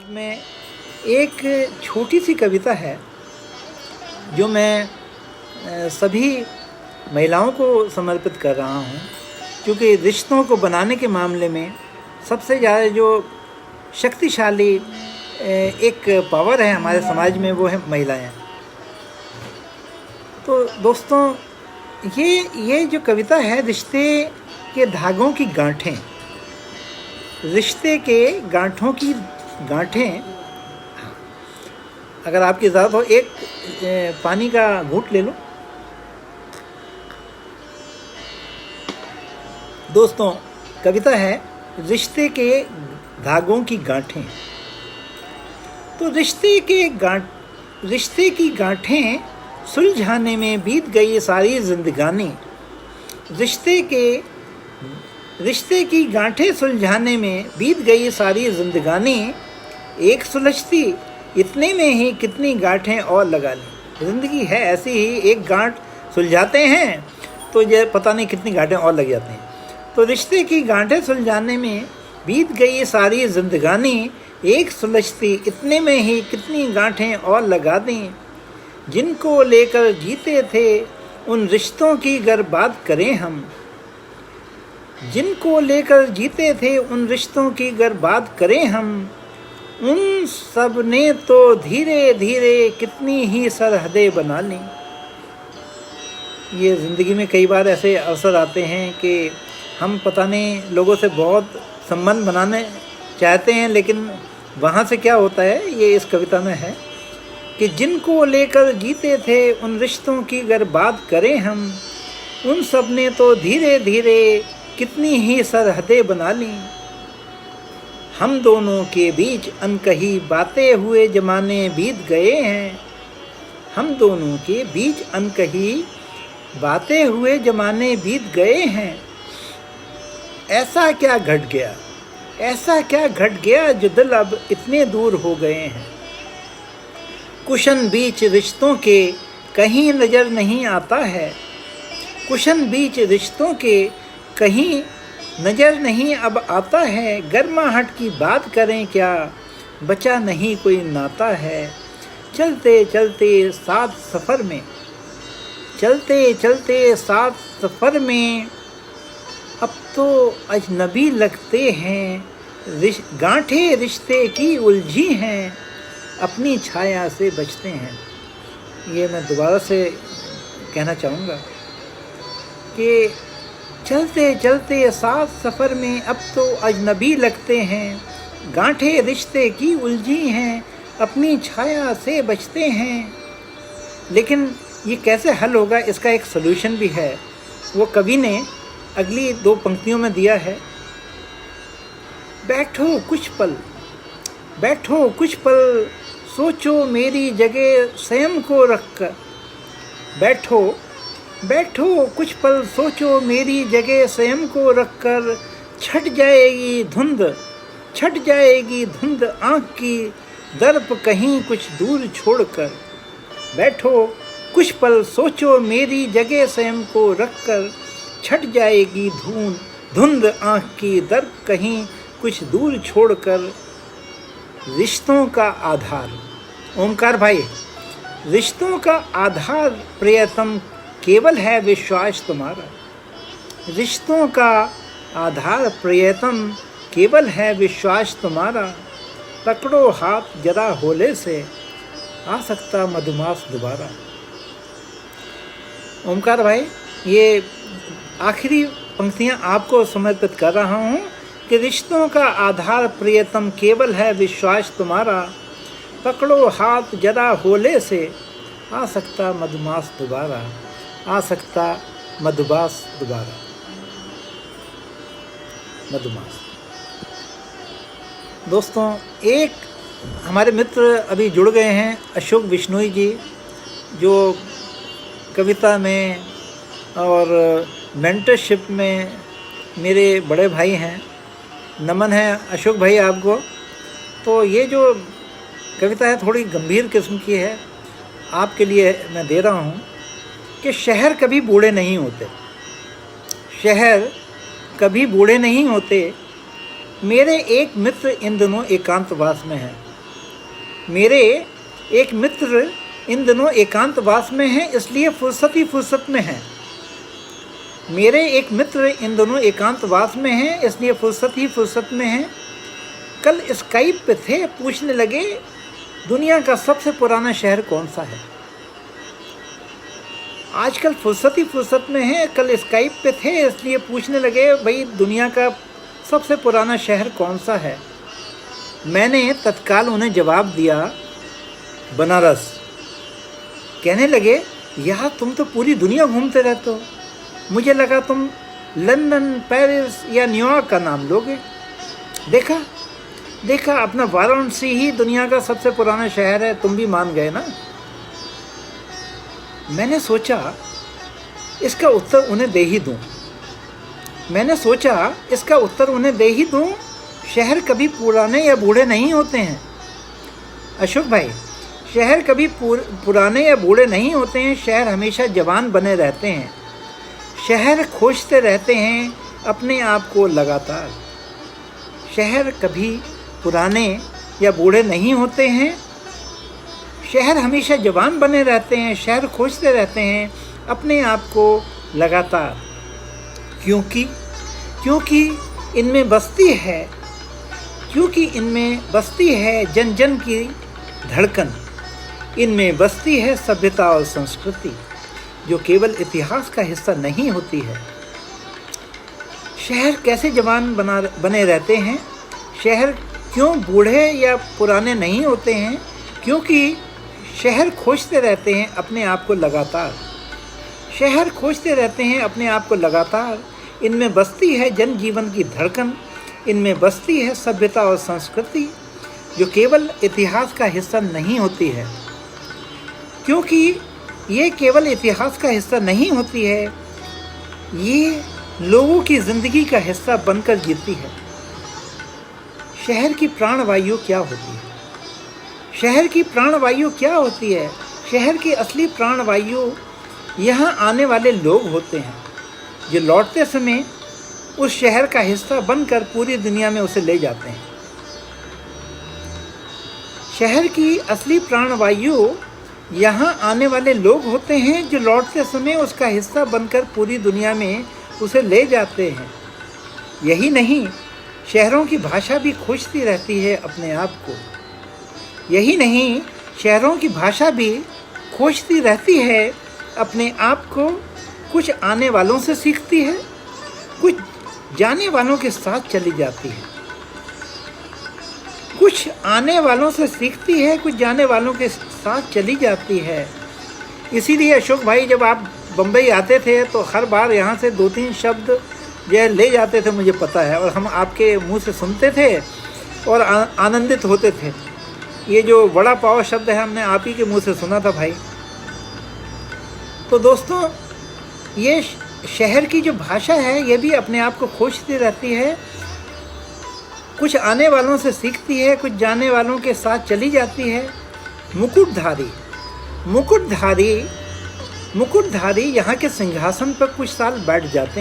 बाद में एक छोटी सी कविता है जो मैं सभी महिलाओं को समर्पित कर रहा हूँ, क्योंकि रिश्तों को बनाने के मामले में सबसे ज़्यादा जो शक्तिशाली एक पावर है हमारे समाज में वो है महिलाएं। तो दोस्तों ये जो कविता है रिश्ते के धागों की गांठें, रिश्ते के गांठों की गांठें। अगर आपकी ज़रूरत हो एक पानी का घूंट ले लो। दोस्तों कविता है रिश्ते के धागों की गांठें। तो रिश्ते की गांठें सुलझाने में बीत गई सारी जिंदगानी। रिश्ते की गांठें सुलझाने में बीत गई सारी जिंदगानी। एक सुलझती इतने में ही कितनी गांठें और लगा ली। ज़िंदगी है ऐसी ही, एक गांठ सुलझाते हैं तो ये पता नहीं कितनी गांठें और लग जाती हैं। तो रिश्ते की गांठें सुलझाने में बीत गई सारी जिंदगानी। एक सुलझती इतने में ही कितनी गांठें और लगा दें। जिनको लेकर जीते थे उन रिश्तों की गर बात करें हम। जिनको लेकर जीते थे उन रिश्तों की गर बात करें हम। उन सब ने तो धीरे धीरे कितनी ही सरहदें बना ली। ये ज़िंदगी में कई बार ऐसे अवसर आते हैं कि हम पता नहीं लोगों से बहुत संबंध बनाने चाहते हैं, लेकिन वहाँ से क्या होता है ये इस कविता में है कि जिनको लेकर जीते थे उन रिश्तों की अगर बात करें हम। उन सब ने तो धीरे धीरे कितनी ही सरहदें बना ली। हम दोनों के बीच अनकही बातें हुए ज़माने बीत गए हैं। हम दोनों के बीच अनकही बातें हुए ज़माने बीत गए हैं। ऐसा क्या घट गया, ऐसा क्या घट गया जो दिल अब इतने दूर हो गए हैं। कुशन बीच रिश्तों के कहीं नज़र नहीं आता है। कुशन बीच रिश्तों के कहीं नज़र नहीं अब आता है। गर्माहट की बात करें क्या, बचा नहीं कोई नाता है। चलते चलते साथ सफ़र में, चलते चलते साथ सफ़र में अब तो अजनबी लगते हैं। गांठें रिश्ते की उलझी हैं, अपनी छाया से बचते हैं। ये मैं दोबारा से कहना चाहूँगा कि चलते चलते साथ सफ़र में अब तो अजनबी लगते हैं। गांठें रिश्ते की उलझी हैं, अपनी छाया से बचते हैं। लेकिन ये कैसे हल होगा, इसका एक सलूशन भी है। वो कवि ने अगली दो पंक्तियों में दिया है। बैठो कुछ पल, बैठो कुछ पल, सोचो मेरी जगह स्वयं को रख कर। बैठो बैठो कुछ पल, सोचो मेरी जगह स्वयं को रख कर। छट जाएगी धुंध, छट जाएगी धुंध आँख की दर्प कहीं कुछ दूर छोड़कर। बैठो कुछ पल, सोचो मेरी जगह स्वयं को रख कर। छट जाएगी धुंध आँख की दर्प कहीं कुछ दूर छोड़कर। रिश्तों का आधार, ओमकार भाई, रिश्तों का आधार प्रियतम केवल है विश्वास तुम्हारा। रिश्तों का आधार प्रियतम केवल है विश्वास तुम्हारा। पकड़ो हाथ जरा होले से, आ सकता मधुमास दोबारा। ओमकार भाई, ये आखिरी पंक्तियाँ आपको समर्पित कर रहा हूँ कि रिश्तों का आधार प्रियतम केवल है विश्वास तुम्हारा। पकड़ो हाथ जरा होले से, आ सकता मधुमास दोबारा। आ सकता मधुमास दोबारा। मधुमास। दोस्तों एक हमारे मित्र अभी जुड़ गए हैं, अशोक बिश्नोई जी, जो कविता में और मेंटरशिप में मेरे बड़े भाई हैं। नमन है अशोक भाई आपको। तो ये जो कविता है थोड़ी गंभीर किस्म की है, आपके लिए मैं दे रहा हूँ कि शहर कभी बूढ़े नहीं होते। शहर कभी बूढ़े नहीं होते। मेरे एक मित्र इन दिनों एकांतवास में हैं। मेरे एक मित्र इन दिनों एकांतवास में हैं, इसलिए फुर्सत ही फुर्सत में हैं। मेरे एक मित्र इन दोनों एकांतवास में हैं, इसलिए फुर्सत ही फुर्सत में हैं। कल स्काइप पे थे, पूछने लगे दुनिया का सबसे पुराना शहर कौन सा है। आजकल फुर्सत ही फुर्सत में है, कल स्काइप पे थे, इसलिए पूछने लगे भाई दुनिया का सबसे पुराना शहर कौन सा है। मैंने तत्काल उन्हें जवाब दिया बनारस। कहने लगे यार तुम तो पूरी दुनिया घूमते रहते हो, मुझे लगा तुम लंदन, पेरिस या न्यूयॉर्क का नाम लोगे। देखा अपना वाराणसी ही दुनिया का सबसे पुराना शहर है, तुम भी मान गए ना। मैंने सोचा इसका उत्तर उन्हें दे ही दूं। शहर कभी पुराने या बूढ़े नहीं होते हैं अशोक भाई, शहर कभी पुराने या बूढ़े नहीं होते हैं। शहर हमेशा जवान बने रहते हैं। शहर खोजते रहते हैं अपने आप को लगातार। शहर कभी पुराने या बूढ़े नहीं होते हैं। शहर हमेशा जवान बने रहते हैं। शहर खोजते रहते हैं अपने आप को लगातार। क्योंकि इनमें बसती है जन जन की धड़कन। इनमें बसती है सभ्यता और संस्कृति, जो केवल इतिहास का हिस्सा नहीं होती है। शहर कैसे जवान बने रहते हैं? शहर क्यों बूढ़े या पुराने नहीं होते हैं? क्योंकि शहर खोजते रहते हैं अपने आप को लगातार। इनमें बसती है जनजीवन की धड़कन। इनमें बसती है सभ्यता और संस्कृति, जो केवल इतिहास का हिस्सा नहीं होती है। क्योंकि ये केवल इतिहास का हिस्सा नहीं होती है, ये लोगों की ज़िंदगी का हिस्सा बनकर जीती है। शहर की प्राणवायु क्या होती है? शहर की असली प्राणवायु यहाँ आने वाले लोग होते हैं, जो लौटते समय उस शहर का हिस्सा बनकर पूरी दुनिया में उसे ले जाते हैं। शहर की असली प्राणवायु यहाँ आने वाले लोग होते हैं, जो लौटते समय उसका हिस्सा बनकर पूरी दुनिया में उसे ले जाते हैं। यही नहीं, शहरों की भाषा भी खोजती रहती है अपने आप को। कुछ आने वालों से सीखती है, कुछ जाने वालों के साथ चली जाती है। इसीलिए अशोक भाई जब आप बम्बई आते थे तो हर बार यहाँ से 2-3 शब्द जो ले जाते थे, मुझे पता है, और हम आपके मुंह से सुनते थे और आनंदित होते थे। ये जो वड़ा पाव शब्द है हमने आप ही के मुंह से सुना था भाई। तो दोस्तों, ये शहर की जो भाषा है ये भी अपने आप को खोजती रहती है। कुछ आने वालों से सीखती है, कुछ जाने वालों के साथ चली जाती है। मुकुटधारी यहाँ के सिंहासन पर कुछ साल बैठ जाते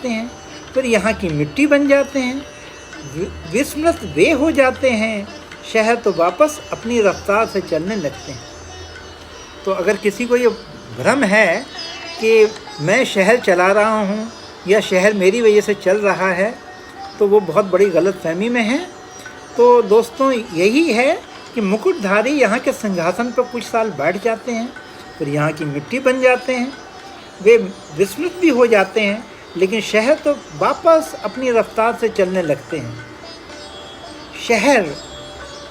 हैं। फिर यहाँ की मिट्टी बन जाते हैं, विस्मृत वे हो जाते हैं। शहर तो वापस अपनी रफ्तार से चलने लगते हैं। तो अगर किसी को ये भ्रम है कि मैं शहर चला रहा हूँ या शहर मेरी वजह से चल रहा है, तो वो बहुत बड़ी गलतफहमी में है। तो दोस्तों, यही है कि मुकुटधारी यहाँ के सिंहासन पर कुछ साल बैठ जाते हैं, फिर यहाँ की मिट्टी बन जाते हैं, वे विस्मृत भी हो जाते हैं, लेकिन शहर तो वापस अपनी रफ्तार से चलने लगते हैं।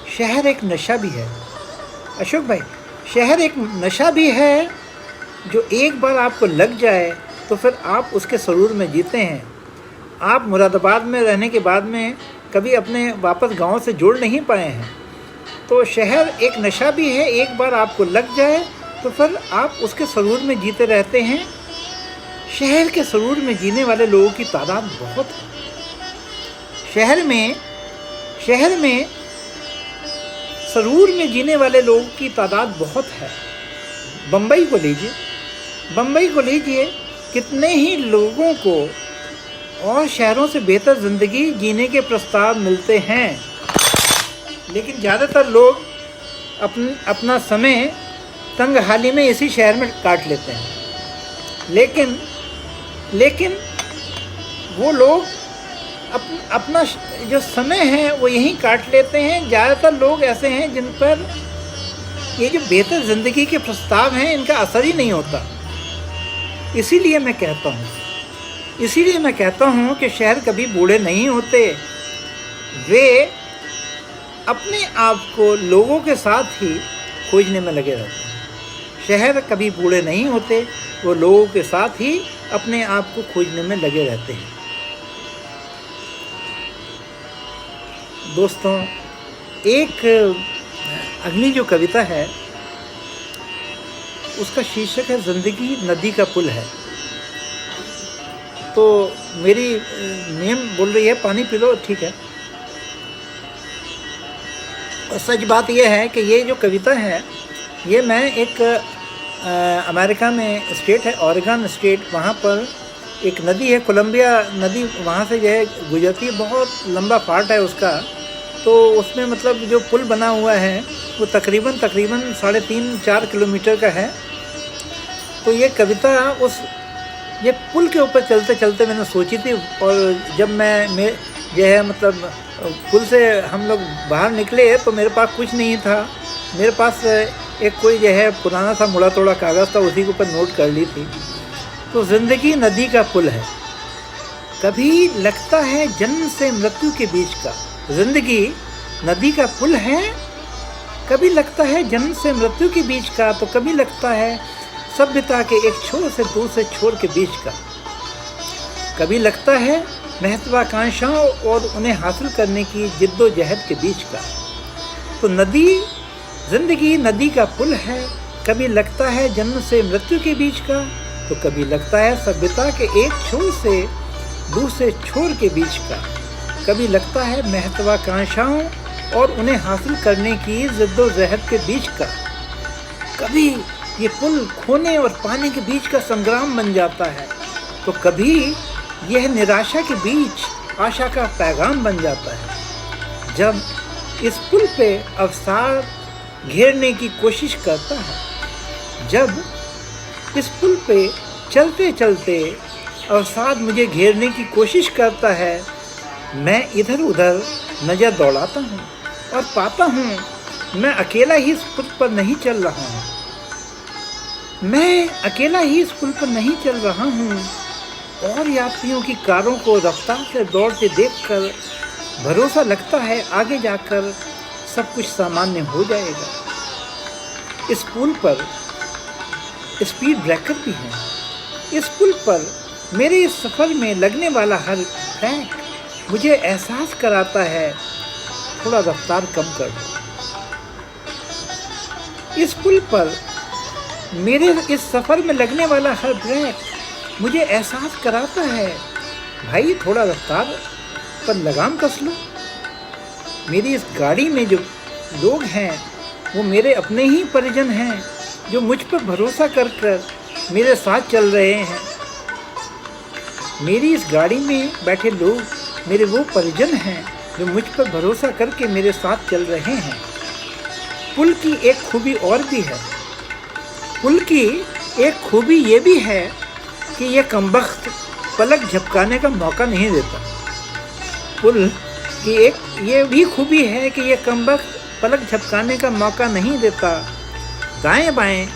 शहर एक नशा भी है अशोक भाई। शहर एक नशा भी है, जो एक बार आपको लग जाए तो फिर आप उसके सुरूर में जीते हैं। आप मुरादाबाद में रहने के बाद में कभी अपने वापस गांव से जुड़ नहीं पाए हैं। तो शहर एक नशा भी है, एक बार आपको लग जाए तो फिर आप उसके सुरूर में जीते रहते हैं। शहर के सुरूर में जीने वाले लोगों की तादाद बहुत है। शहर में सुरूर में जीने वाले लोगों की तादाद बहुत है। बम्बई को लीजिए, कितने ही लोगों को और शहरों से बेहतर ज़िंदगी जीने के प्रस्ताव मिलते हैं, लेकिन ज़्यादातर लोग अपना समय तंगहाली में इसी शहर में काट लेते हैं। लेकिन वो लोग अपना जो समय है वो यहीं काट लेते हैं। ज़्यादातर लोग ऐसे हैं जिन पर ये जो बेहतर ज़िंदगी के प्रस्ताव हैं इनका असर ही नहीं होता। इसीलिए मैं कहता हूँ कि शहर कभी बूढ़े नहीं होते, वे अपने आप को लोगों के साथ ही खोजने में लगे रहते हैं। शहर कभी बूढ़े नहीं होते, वो लोगों के साथ ही अपने आप को खोजने में लगे रहते हैं। दोस्तों, एक अगली जो कविता है उसका शीर्षक है ज़िंदगी नदी का पुल है। तो मेरी मैम बोल रही है पानी पी लो, ठीक है। और सच बात यह है कि ये जो कविता है ये मैं एक अमेरिका में स्टेट है ऑरेगन स्टेट, वहाँ पर एक नदी है कोलंबिया नदी, वहाँ से जो है गुजरती है, बहुत लंबा पार्ट है उसका। तो उसमें मतलब जो पुल बना हुआ है वो तकरीबन 3.5-4 किलोमीटर का है। तो ये कविता ये पुल के ऊपर चलते चलते मैंने सोची थी, और जब मैं जो है मतलब पुल से हम लोग बाहर निकले तो मेरे पास कुछ नहीं था। मेरे पास एक कोई जो है पुराना सा मुड़ा तोड़ा कागज़ था, उसी के ऊपर नोट कर ली थी। तो ज़िंदगी नदी का पुल है, कभी लगता है जन्म से मृत्यु के बीच का। ज़िंदगी नदी का पुल है, कभी लगता है जन्म से मृत्यु के बीच का, तो कभी लगता है सभ्यता के एक छोर से दूसरे छोर के बीच का। कभी लगता है महत्वाकांक्षाओं और उन्हें हासिल करने की जिद्दोजहद के बीच का। तो ज़िंदगी नदी का पुल है, कभी लगता है जन्म से मृत्यु के बीच का, तो कभी लगता है सभ्यता के एक छोर से दूसरे छोर के बीच का। कभी लगता है महत्वाकांक्षाओं और उन्हें हासिल करने की जिद्दोजहद के बीच का। कभी ये पुल खोने और पाने के बीच का संग्राम बन जाता है, तो कभी यह निराशा के बीच आशा का पैगाम बन जाता है। जब इस पुल पे अवसाद घेरने की कोशिश करता है, जब इस पुल पे चलते चलते अवसाद मुझे घेरने की कोशिश करता है, मैं इधर उधर नज़र दौड़ाता हूँ और पाता हूँ मैं अकेला ही इस पुल पर नहीं चल रहा हूँ। मैं अकेला ही इस पुल पर नहीं चल रहा हूँ, और यात्रियों की कारों को रफ्तार से दौड़ते देखकर भरोसा लगता है आगे जाकर सब कुछ सामान्य हो जाएगा। इस पुल पर स्पीड ब्रेकर भी हैं। इस पुल पर मेरे इस सफ़र में लगने वाला हर ब्रेक मुझे एहसास कराता है थोड़ा रफ्तार कम कर दो। इस पुल पर मेरे इस सफ़र में लगने वाला हर ब्रेक मुझे एहसास कराता है भाई थोड़ा रफ्तार पर लगाम कस लो। मेरी इस गाड़ी में जो लोग हैं वो मेरे अपने ही परिजन हैं, जो मुझ पर भरोसा कर मेरे साथ चल रहे हैं। मेरी इस गाड़ी में बैठे लोग मेरे वो परिजन हैं जो मुझ पर भरोसा करके मेरे साथ चल रहे हैं। पुल की एक खूबी और भी है। पुल की एक खूबी ये भी है कि ये कमबख्त पलक झपकाने का मौका नहीं देता। पुल की एक ये भी खूबी है कि ये कमबख्त पलक झपकाने का मौका नहीं देता। दाएं बाएं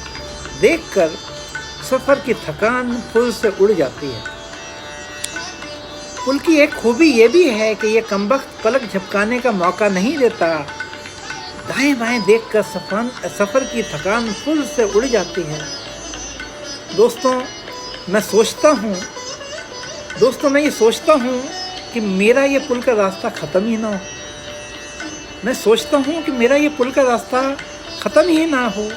देखकर सफ़र की थकान पुल से उड़ जाती है। पुल की एक खूबी ये भी है कि ये कमबख्त पलक झपकाने का मौका नहीं देता। दाएं बाएं देखकर सफ़र की थकान पुल से उड़ जाती है। दोस्तों मैं ये सोचता हूँ कि मेरा ये पुल का रास्ता ख़त्म ही ना हो। मैं सोचता हूँ कि मेरा ये पुल का रास्ता ख़त्म ही ना हो।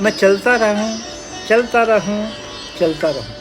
मैं चलता रहूँ, चलता रहूँ, चलता रहूँ।